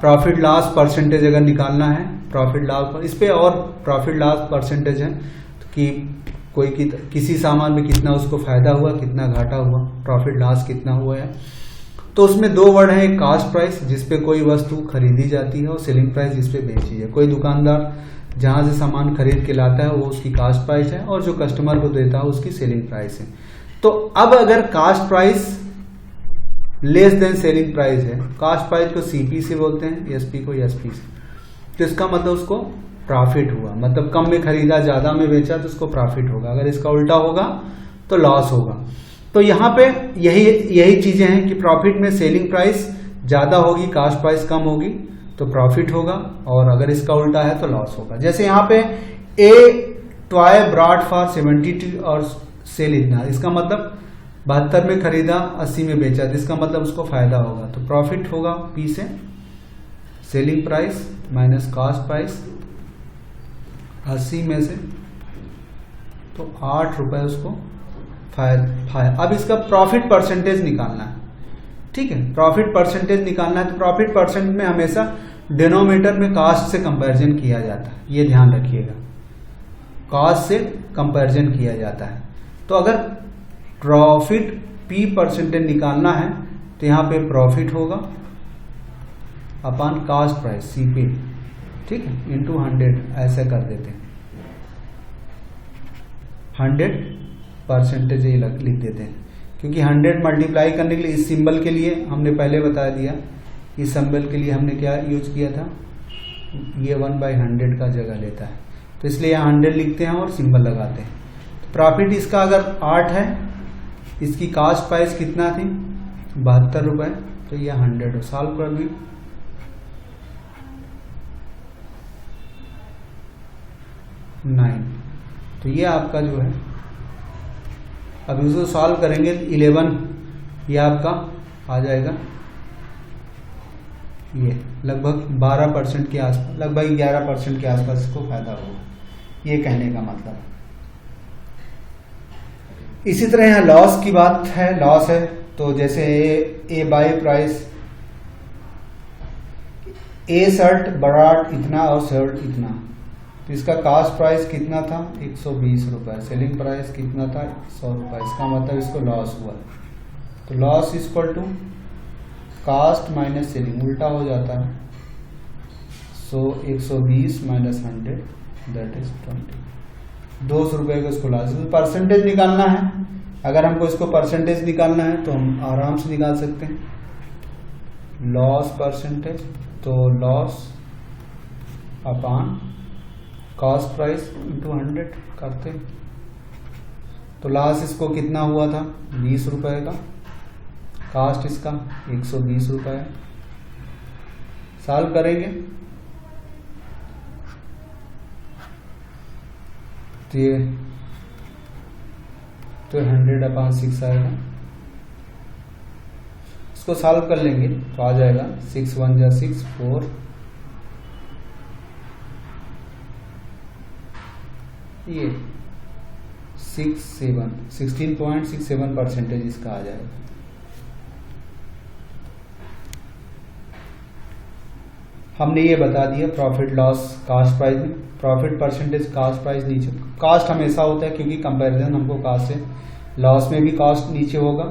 प्रॉफिट लॉस परसेंटेज अगर निकालना है, प्रॉफिट लॉस इस पे और प्रॉफिट लॉस परसेंटेज है कि कोई किसी सामान में कितना उसको फायदा हुआ, कितना घाटा हुआ, प्रॉफिट लॉस कितना हुआ है। तो उसमें 2 वर्ड है, कास्ट प्राइस जिसपे कोई वस्तु खरीदी जाती है और सेलिंग प्राइस जिसपे बेची है। कोई दुकानदार जहां से सामान खरीद के लाता है वो उसकी कास्ट प्राइस है और जो कस्टमर को देता है उसकी सेलिंग प्राइस है। तो अब अगर cost price less than selling price है, कास्ट प्राइस को सीपी से बोलते हैं, एसपी को एसपी से, तो इसका मतलब उसको प्रॉफिट हुआ, मतलब कम में खरीदा ज्यादा में बेचा तो उसको प्रॉफिट होगा। अगर इसका उल्टा होगा तो लॉस होगा। तो यहाँ पे यही चीजें हैं कि प्रॉफिट में सेलिंग प्राइस ज्यादा होगी, कास्ट प्राइस कम होगी तो प्रॉफिट होगा, और अगर इसका उल्टा है तो लॉस होगा। जैसे यहाँ पे ए टॉय ब्रॉट फॉर 70 और सेल इतना, इसका मतलब 72 में खरीदा 80 में बेचा, तो इसका मतलब उसको फायदा होगा, तो प्रॉफिट होगा पी से selling price minus cost price 80 में से, तो 8 रुपए उसको फायदा। अब इसका प्रॉफिट परसेंटेज निकालना है, ठीक है, प्रॉफिट परसेंटेज निकालना है। तो प्रॉफिट परसेंट में हमेशा डिनोमिनेटर में कास्ट से कंपैरिजन किया जाता है, ये ध्यान रखिएगा, कास्ट से कंपैरिजन किया जाता है। तो अगर प्रॉफिट पी परसेंटेज निकालना है तो यहां पे प्रॉफिट होगा अपॉन कास्ट प्राइस सीपी, ठीक है, × 100 ऐसे कर देते हैं, 100% ये लिख देते हैं, क्योंकि 100 मल्टीप्लाई करने के लिए इस सिंबल के लिए हमने पहले बता दिया, इस सिंबल के लिए हमने क्या यूज किया था, ये 1/100 का जगह लेता है, तो इसलिए यहाँ 100 लिखते हैं और सिंबल लगाते हैं। तो प्रॉफिट इसका अगर 8 है, इसकी कास्ट प्राइस कितना थी 72 रुपए, तो ये 100 सॉल्व कर दी, तो ये आपका जो है, अब इसको सॉल्व करेंगे 11, ये आपका आ जाएगा, ये लगभग 12% के आसपास, लगभग 11% के आसपास इसको फायदा होगा, ये कहने का मतलब। इसी तरह यहाँ लॉस की बात है, लॉस है तो जैसे a buy price, a shirt बराट इतना और शर्ट इतना, तो इसका कास्ट प्राइस कितना था 120 रुपए, सेलिंग प्राइस कितना था 100 रुपए, इसका मतलब इसको लॉस हुआ। तो loss equal to cost minus selling, उल्टा हो जाता है, सो 120 माइनस 100 दैट इज 20। 200 रुपये का इसको लॉस, परसेंटेज निकालना है। अगर हमको इसको परसेंटेज निकालना है तो हम आराम से निकाल सकते हैं, लॉस परसेंटेज, तो loss upon cost price into 100 करते हैं। तो लॉस इसको कितना हुआ था 20 रुपए का, कास्ट इसका 120 रुपए। सॉल्व करेंगे तो ये 100/6 आएगा। इसको सॉल्व कर लेंगे तो आ जाएगा 6 1 जा 6 4, ये 16.67% इसका आ जाएगा। हमने ये बता दिया प्रॉफिट लॉस कास्ट प्राइस में, प्रॉफिट परसेंटेज कास्ट प्राइस नीचे, कास्ट हमेशा होता है क्योंकि कंपैरिजन हमको कास्ट से, लॉस में भी कास्ट नीचे होगा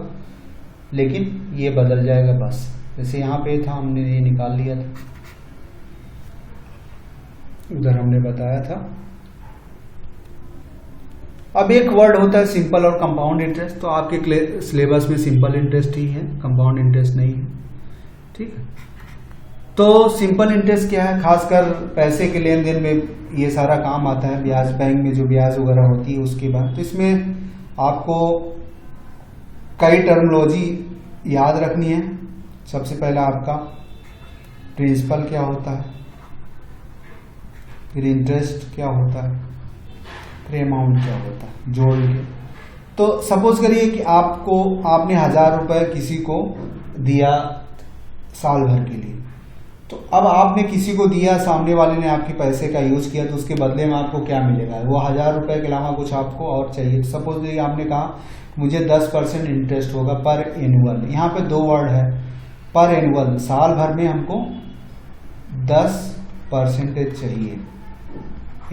लेकिन ये बदल जाएगा बस, जैसे यहाँ पे था हमने ये निकाल लिया था, उधर हमने बताया था। अब एक वर्ड होता है सिंपल और कंपाउंड इंटरेस्ट, तो आपके सिलेबस में सिंपल इंटरेस्ट ही है, कंपाउंड इंटरेस्ट नहीं है, ठीक है। तो सिंपल इंटरेस्ट क्या है, खासकर पैसे के लेन देन में ये सारा काम आता है, ब्याज, बैंक में जो ब्याज वगैरह होती है उसके बाद। तो इसमें आपको कई टर्मिनोलॉजी याद रखनी है। सबसे पहला आपका प्रिंसिपल क्या होता है, फिर इंटरेस्ट क्या होता है, फिर अमाउंट क्या होता है, जोड़ के। तो सपोज करिए कि आपने 1000 रुपए किसी को दिया साल भर के लिए, तो अब आपने किसी को दिया, सामने वाले ने आपके पैसे का यूज किया, तो उसके बदले में आपको क्या मिलेगा, वो 1000 रुपए के अलावा कुछ आपको और चाहिए। सपोज करिए आपने कहा मुझे 10% इंटरेस्ट होगा पर एनुअल, यहाँ पे 2 वर्ड है, पर एनुअल, साल भर में हमको 10% चाहिए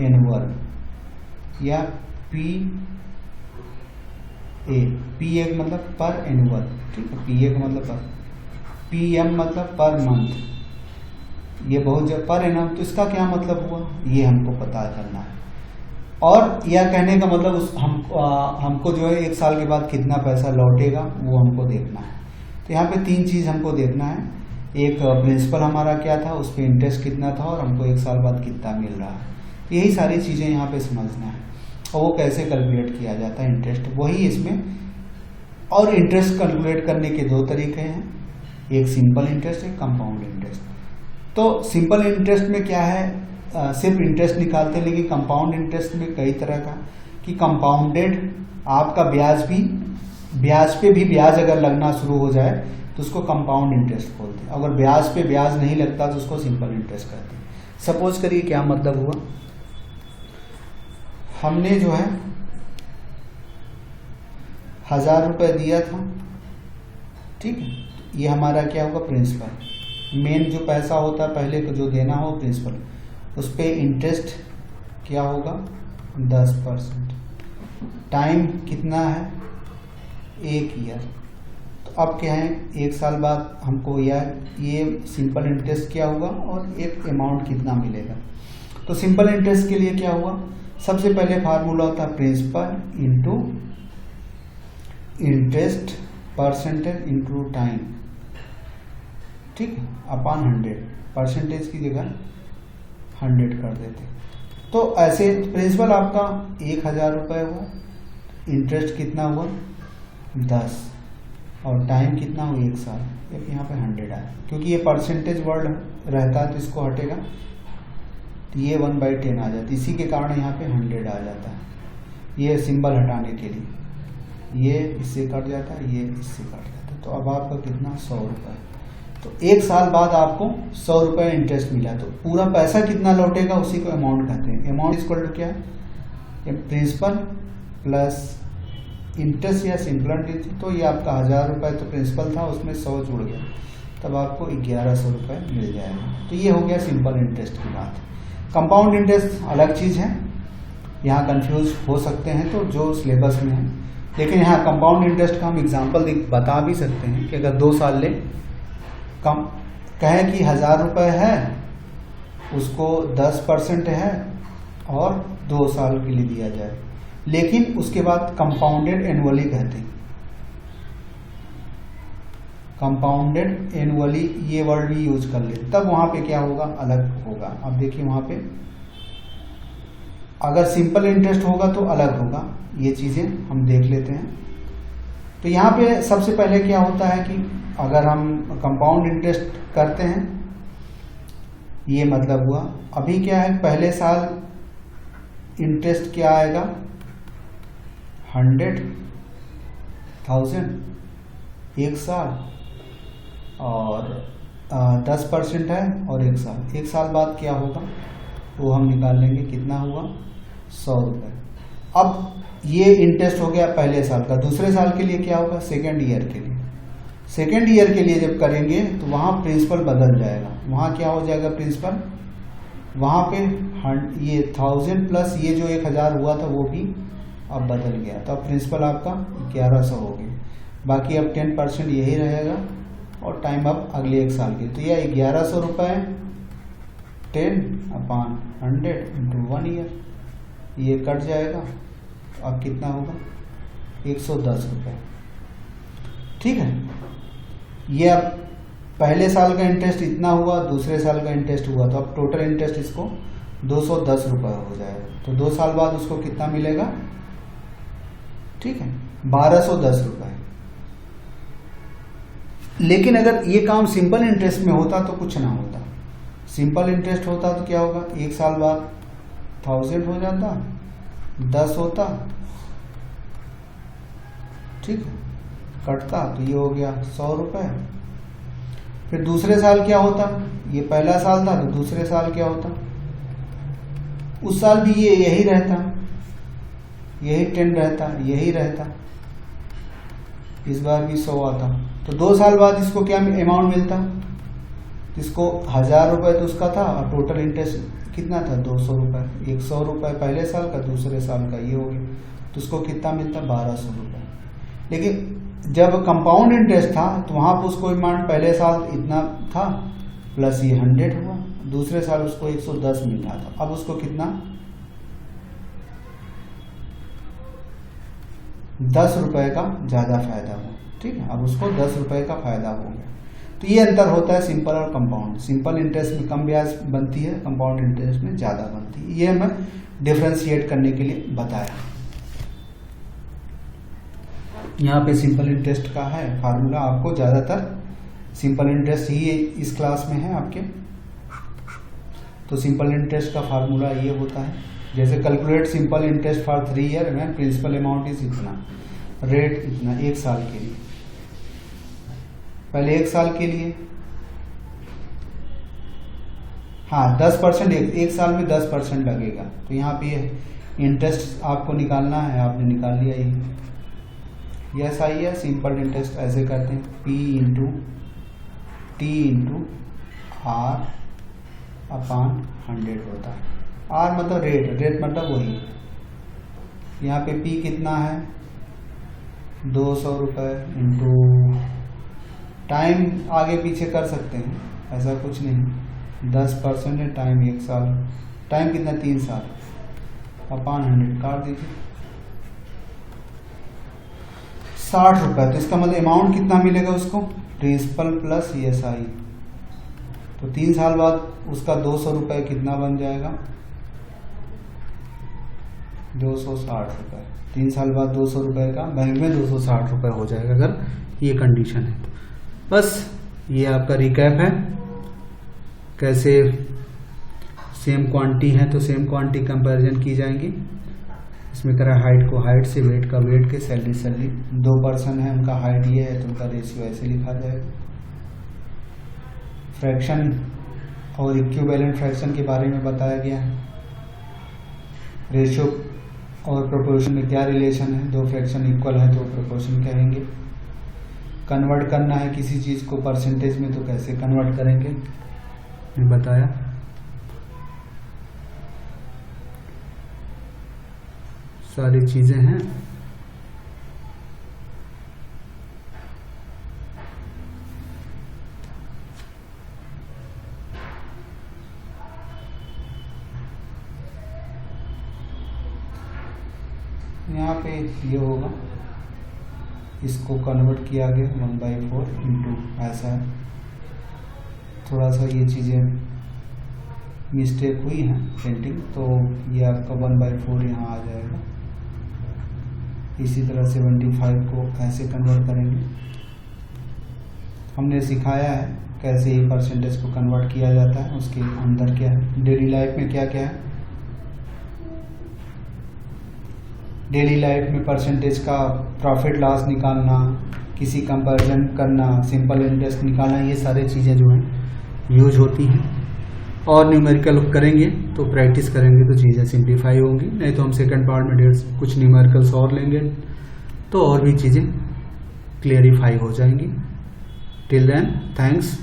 एनुअल, या पी एक मतलब पर एनुअल, ठीक है, पी एक मतलब पर, PM मतलब पर मंथ, ये बहुत पर एनुअल, तो इसका क्या मतलब हुआ ये हमको पता करना है। और यह कहने का मतलब हमको जो है 1 साल के बाद कितना पैसा लौटेगा वो हमको देखना है। तो यहाँ पे 3 चीज हमको देखना है, एक प्रिंसिपल हमारा क्या था, उस पर इंटरेस्ट कितना था, और हमको 1 साल बाद कितना मिल रहा है। यही सारी चीजें यहाँ पे समझना है, और वो कैसे कैलकुलेट किया जाता है इंटरेस्ट, वही इसमें। और इंटरेस्ट कैलकुलेट करने के 2 तरीके हैं, एक सिंपल इंटरेस्ट, एक कंपाउंड इंटरेस्ट। तो सिंपल इंटरेस्ट में क्या है, सिर्फ इंटरेस्ट निकालते हैं, लेकिन कंपाउंड इंटरेस्ट में कई तरह का, कि कंपाउंडेड आपका ब्याज पे भी ब्याज अगर लगना शुरू हो जाए तो उसको कंपाउंड इंटरेस्ट बोलते हैं। अगर ब्याज पे ब्याज नहीं लगता तो उसको सिंपल इंटरेस्ट कहते हैं। सपोज करिए क्या मतलब हुआ, हमने जो है 1000 रुपए दिया था, ठीक है, ये हमारा क्या होगा प्रिंसिपल, मेन जो पैसा होता है पहले को जो देना हो प्रिंसिपल, उस पे इंटरेस्ट क्या होगा 10%, टाइम कितना है 1 ईयर। तो अब क्या है 1 साल बाद हमको ये सिंपल इंटरेस्ट क्या होगा और एक अमाउंट कितना मिलेगा। तो सिंपल इंटरेस्ट के लिए क्या हुआ, सबसे पहले फार्मूला होता है principal into interest percentage into time, ठीक है, अपॉन 100, परसेंटेज की जगह 100 कर देते। तो ऐसे प्रिंसिपल आपका 1000 रुपए हुआ, इंटरेस्ट कितना हुआ 10, और टाइम कितना हुआ 1 साल, यहाँ पे 100 आया, क्योंकि ये परसेंटेज वर्ड रहता है तो इसको हटेगा, तो ये 1/10 आ जाता है, इसी के कारण यहाँ पे 100 आ जाता है। ये सिंबल हटाने के लिए ये इससे कट जाता है, ये इससे कट जाता है, तो अब आपका कितना 100 रुपये। तो 1 साल बाद आपको 100 रुपये इंटरेस्ट मिला, तो पूरा पैसा कितना लौटेगा उसी को अमाउंट कहते हैं। अमाउंट इक्वल टू क्या है, प्रिंसिपल प्लस इंटरेस्ट या सिंपल इंटरेस्ट। तो ये आपका 1000 रुपये तो प्रिंसिपल था, उसमें 100 जुड़ गया, तब आपको 1100 रुपये मिल जाएगा। तो ये हो गया सिंपल इंटरेस्ट की बात। कंपाउंड इंटरेस्ट अलग चीज़ है, यहाँ कंफ्यूज हो सकते हैं तो जो सिलेबस में है, लेकिन यहाँ कंपाउंड इंटरेस्ट का हम एग्जाम्पल बता भी सकते हैं कि अगर 2 साल ले, कम कहें कि 1000 रुपये है, उसको 10% है, और 2 साल के लिए दिया जाए, लेकिन उसके बाद कंपाउंडेड एनुअली कहते हैं। कंपाउंडेड एनुअली ये वर्ड भी यूज कर ले, तब वहां पे क्या होगा, अलग होगा। अब देखिए वहां पे अगर सिंपल इंटरेस्ट होगा तो अलग होगा, ये चीजें हम देख लेते हैं। तो यहाँ पे सबसे पहले क्या होता है कि अगर हम कंपाउंड इंटरेस्ट करते हैं, ये मतलब हुआ अभी क्या है, पहले साल इंटरेस्ट क्या आएगा 100,000 एक साल, और 10% है और एक साल बाद क्या होगा वो हम निकाल लेंगे, कितना हुआ 100 रुपये। अब ये इंटरेस्ट हो गया पहले साल का। दूसरे साल के लिए क्या होगा, सेकेंड ईयर के लिए। सेकेंड ईयर के लिए जब करेंगे तो वहां प्रिंसिपल बदल जाएगा। वहां क्या हो जाएगा प्रिंसिपल, वहां पे ये 1000 प्लस ये जो 1000 हुआ था वो भी अब बदल गया, तो अब प्रिंसिपल आपका 1100 हो गया। बाकी अब 10% यही रहेगा और टाइम अब अगले एक साल के, तो यह 1100 रुपये 10/100 इंटू 1 ईयर, ये कट जाएगा। अब कितना होगा 110 रुपये। ठीक है, ये अब पहले साल का इंटरेस्ट इतना हुआ, दूसरे साल का इंटरेस्ट हुआ, तो अब टोटल इंटरेस्ट इसको 210 रुपये हो जाएगा। तो 2 साल बाद उसको कितना मिलेगा, ठीक है 1210 रुपये। लेकिन अगर ये काम सिंपल इंटरेस्ट में होता तो कुछ ना होता। सिंपल इंटरेस्ट होता तो क्या होगा, एक साल बाद 1000 हो जाता, 10 होता, ठीक है कटता, तो ये हो गया 100 रुपये। फिर दूसरे साल क्या होता, ये पहला साल था तो दूसरे साल क्या होता, उस साल भी ये यही रहता, यही 10 रहता, यही रहता, इस बार भी 100 आता। तो 2 साल बाद इसको क्या अमाउंट मिलता, इसको 1000 रुपये तो उसका था और टोटल इंटरेस्ट कितना था 200 रुपये। 100 रुपये पहले साल का, दूसरे साल का, ये हो गया, तो उसको कितना मिलता 1200 रुपये। लेकिन जब कंपाउंड इंटरेस्ट था तो वहां पर उसको अमाउंट पहले साल इतना था प्लस ये 100 हुआ, दूसरे साल उसको 110 मिल रहा था, अब उसको कितना 10 रुपये का ज्यादा फायदा हुआ। ठीक है, अब उसको 10 रुपये का फायदा हो गया। तो ये अंतर होता है सिंपल और कंपाउंड। सिंपल इंटरेस्ट में कम ब्याज बनती है, कंपाउंड इंटरेस्ट में ज्यादा बनती है। ये मैं डिफ्रेंशिएट करने के लिए बताया। यहाँ पे सिंपल इंटरेस्ट का है फार्मूला, आपको ज्यादातर सिंपल इंटरेस्ट ही इस क्लास में है आपके। तो सिंपल इंटरेस्ट का फार्मूला ये होता है, जैसे calculate simple interest for 3 year में प्रिंसिपल अमाउंट इज इतना, रेट इतना, एक साल के लिए। पहले एक साल के लिए हाँ 10%, एक साल में 10% लगेगा। तो यहाँ पे इंटरेस्ट आपको निकालना है, आपने निकाल लिया। ये सही है, सिंपल इंटरेस्ट ऐसे करते हैं, P into T into R upon 100 होता है। R मतलब रेट मतलब वही। यहाँ पे P कितना है 200 रुपये इंटू, टाइम आगे पीछे कर सकते हैं, ऐसा कुछ नहीं, 10% है, टाइम 1 साल, टाइम कितना 3 साल, अपॉन 100 काट दीजिए 60 रुपये। तो इसका मतलब अमाउंट कितना मिलेगा उसको, प्रिंसिपल प्लस ESI। तो 3 साल बाद उसका 200 रुपये कितना बन जाएगा 260 रुपये। 3 साल बाद 200 रुपये का बैंक में 260 रुपये हो जाएगा अगर ये कंडीशन है। बस ये आपका रिकैप है, कैसे सेम क्वांटिटी है तो सेम क्वांटिटी कंपैरिजन की जाएंगी। इसमें करा हाइट को हाइट से, वेट का वेट के, सैलरी 2 पर्सन है, उनका हाइट ये है तो उनका रेशियो ऐसे लिखा जाएगा। फ्रैक्शन और इक्विवेलेंट फ्रैक्शन के बारे में बताया गया है। रेशियो और प्रोपोर्शन में क्या रिलेशन है, 2 फ्रैक्शन इक्वल है तो प्रोपोर्शन कहेंगे। कन्वर्ट करना है किसी चीज़ को परसेंटेज में तो कैसे कन्वर्ट करेंगे मैं बताया। सारी चीज़ें हैं। यहाँ पे ये होगा, इसको कन्वर्ट किया गया 1/4 इंटू ऐसा है। थोड़ा सा ये चीज़ें मिस्टेक हुई हैं प्रिंटिंग, तो ये आपका 1/4 यहाँ आ जाएगा। इसी तरह 75 को ऐसे कन्वर्ट करेंगे। हमने सिखाया है कैसे ये परसेंटेज को कन्वर्ट किया जाता है, उसके अंदर क्या है, डेली लाइफ में क्या क्या है। डेली लाइफ में परसेंटेज का प्रॉफिट लॉस निकालना, किसी कंपैरिजन करना, सिंपल इंटरेस्ट निकालना, ये सारी चीज़ें जो हैं यूज होती हैं। और न्यूमेरिकल करेंगे तो प्रैक्टिस करेंगे तो चीज़ें सिंप्लीफाई होंगी, नहीं तो हम सेकंड पार्ट में कुछ न्यूमेरिकल्स और लेंगे तो और भी चीज़ें क्लियरिफाई हो जाएंगी। Till then thanks.